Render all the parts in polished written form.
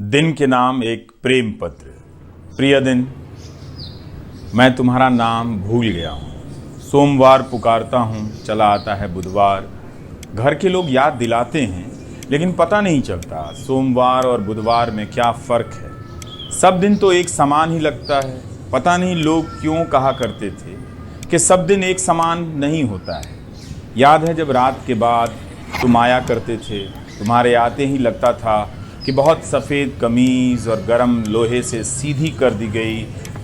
दिन के नाम एक प्रेम पत्र। प्रिय दिन, मैं तुम्हारा नाम भूल गया हूँ। सोमवार पुकारता हूँ, चला आता है बुधवार। घर के लोग याद दिलाते हैं, लेकिन पता नहीं चलता सोमवार और बुधवार में क्या फ़र्क है। सब दिन तो एक समान ही लगता है। पता नहीं लोग क्यों कहा करते थे कि सब दिन एक समान नहीं होता है। याद है जब रात के बाद तुम आया करते थे, तुम्हारे आते ही लगता था कि बहुत सफ़ेद कमीज़ और गरम लोहे से सीधी कर दी गई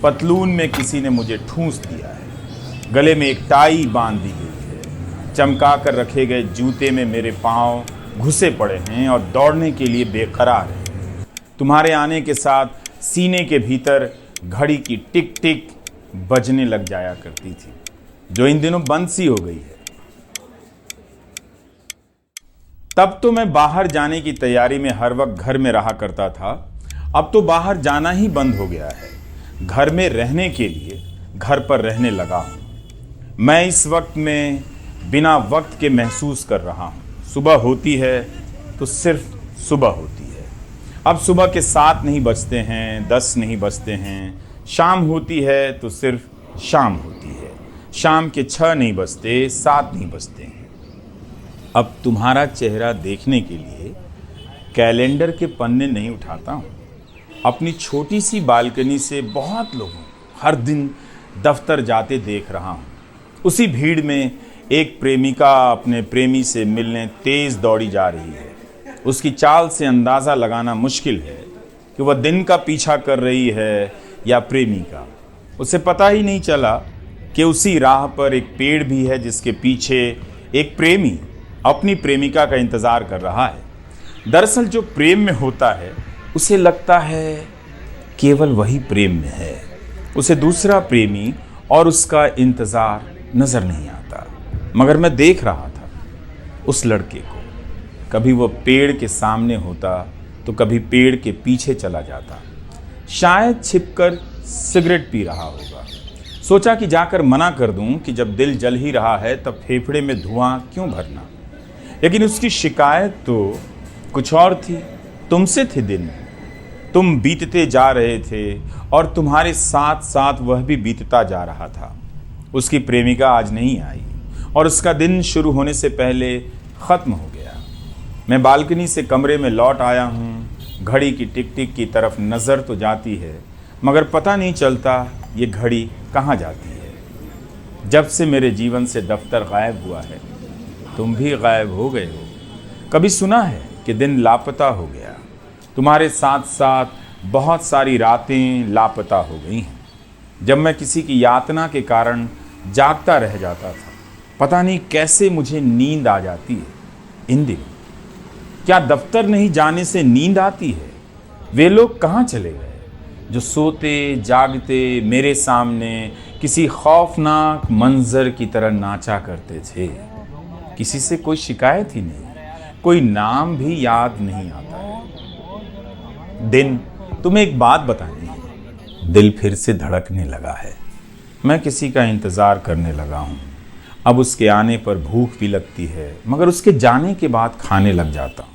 पतलून में किसी ने मुझे ठूंस दिया है। गले में एक टाई बांध दी गई है। चमका कर रखे गए जूते में मेरे पाँव घुसे पड़े हैं और दौड़ने के लिए बेकरार हैं। तुम्हारे आने के साथ सीने के भीतर घड़ी की टिक टिक बजने लग जाया करती थी, जो इन दिनों बंद सी हो गई है। तब तो मैं बाहर जाने की तैयारी में हर वक्त घर में रहा करता था। अब तो बाहर जाना ही बंद हो गया है। घर में रहने के लिए घर पर रहने लगा हूँ। मैं इस वक्त में बिना वक्त के महसूस कर रहा हूँ। सुबह होती है तो सिर्फ सुबह होती है। अब सुबह के 7 नहीं बजते हैं, 10 नहीं बजते हैं। शाम होती है तो सिर्फ शाम होती है। शाम के 6 नहीं बजते, 7 नहीं बजते हैं। अब तुम्हारा चेहरा देखने के लिए कैलेंडर के पन्ने नहीं उठाता हूँ। अपनी छोटी सी बालकनी से बहुत लोगों हर दिन दफ्तर जाते देख रहा हूँ। उसी भीड़ में एक प्रेमिका अपने प्रेमी से मिलने तेज़ दौड़ी जा रही है। उसकी चाल से अंदाज़ा लगाना मुश्किल है कि वह दिन का पीछा कर रही है या प्रेमी का। उसे पता ही नहीं चला कि उसी राह पर एक पेड़ भी है जिसके पीछे एक प्रेमी अपनी प्रेमिका का इंतज़ार कर रहा है। दरअसल जो प्रेम में होता है उसे लगता है केवल वही प्रेम में है। उसे दूसरा प्रेमी और उसका इंतज़ार नज़र नहीं आता। मगर मैं देख रहा था उस लड़के को। कभी वो पेड़ के सामने होता तो कभी पेड़ के पीछे चला जाता। शायद छिपकर सिगरेट पी रहा होगा। सोचा कि जाकर मना कर दूं कि जब दिल जल ही रहा है तब फेफड़े में धुआं क्यों भरना। लेकिन उसकी शिकायत तो कुछ और थी। तुमसे थे दिन, तुम बीतते जा रहे थे और तुम्हारे साथ साथ वह भी बीतता जा रहा था। उसकी प्रेमिका आज नहीं आई और उसका दिन शुरू होने से पहले ख़त्म हो गया। मैं बालकनी से कमरे में लौट आया हूँ। घड़ी की टिक टिक की तरफ नज़र तो जाती है, मगर पता नहीं चलता ये घड़ी कहाँ जाती है। जब से मेरे जीवन से दफ्तर गायब हुआ है, तुम भी गायब हो गए हो। कभी सुना है कि दिन लापता हो गया? तुम्हारे साथ साथ बहुत सारी रातें लापता हो गई हैं। जब मैं किसी की यातना के कारण जागता रह जाता था, पता नहीं कैसे मुझे नींद आ जाती है। इन दिनों क्या दफ्तर नहीं जाने से नींद आती है? वे लोग कहाँ चले गए जो सोते जागते मेरे सामने किसी खौफनाक मंजर की तरह नाचा करते थे? किसी से कोई शिकायत ही नहीं, कोई नाम भी याद नहीं आता है। दिन, तुम्हें एक बात बतानी है। दिल फिर से धड़कने लगा है। मैं किसी का इंतज़ार करने लगा हूँ। अब उसके आने पर भूख भी लगती है, मगर उसके जाने के बाद खाने लग जाता हूँ।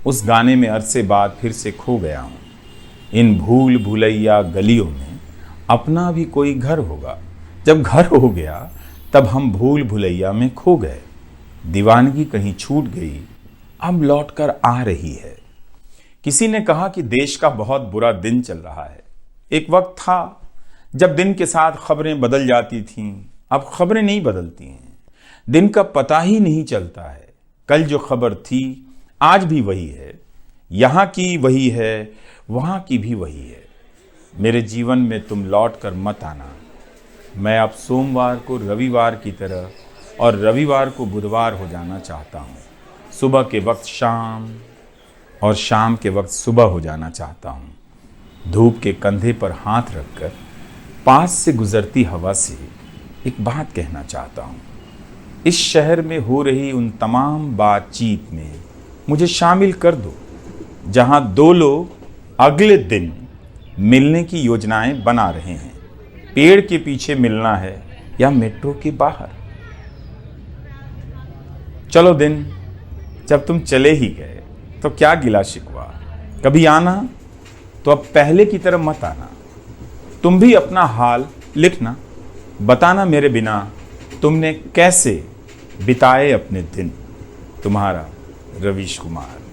उस गाने में अरसे बाद फिर से खो गया हूँ। इन भूल भुलैया गलियों में अपना भी कोई घर होगा। जब घर हो गया तब हम भूल भुलैया में खो गए। दीवानगी कहीं छूट गई, अब लौटकर आ रही है। किसी ने कहा कि देश का बहुत बुरा दिन चल रहा है। एक वक्त था जब दिन के साथ खबरें बदल जाती थीं। अब खबरें नहीं बदलती हैं। दिन का पता ही नहीं चलता है। कल जो खबर थी आज भी वही है। यहाँ की वही है, वहाँ की भी वही है। मेरे जीवन में तुम लौट कर मत आना। मैं अब सोमवार को रविवार की तरह और रविवार को बुधवार हो जाना चाहता हूँ। सुबह के वक्त शाम और शाम के वक्त सुबह हो जाना चाहता हूँ। धूप के कंधे पर हाथ रखकर पास से गुजरती हवा से एक बात कहना चाहता हूँ। इस शहर में हो रही उन तमाम बातचीत में मुझे शामिल कर दो, जहाँ 2 लोग अगले दिन मिलने की योजनाएं बना रहे हैं। पेड़ के पीछे मिलना है या मेट्रो के बाहर। चलो दिन, जब तुम चले ही गए तो क्या गिला शिकवा। कभी आना तो अब पहले की तरह मत आना। तुम भी अपना हाल लिखना, बताना मेरे बिना तुमने कैसे बिताए अपने दिन। तुम्हारा रवीश कुमार।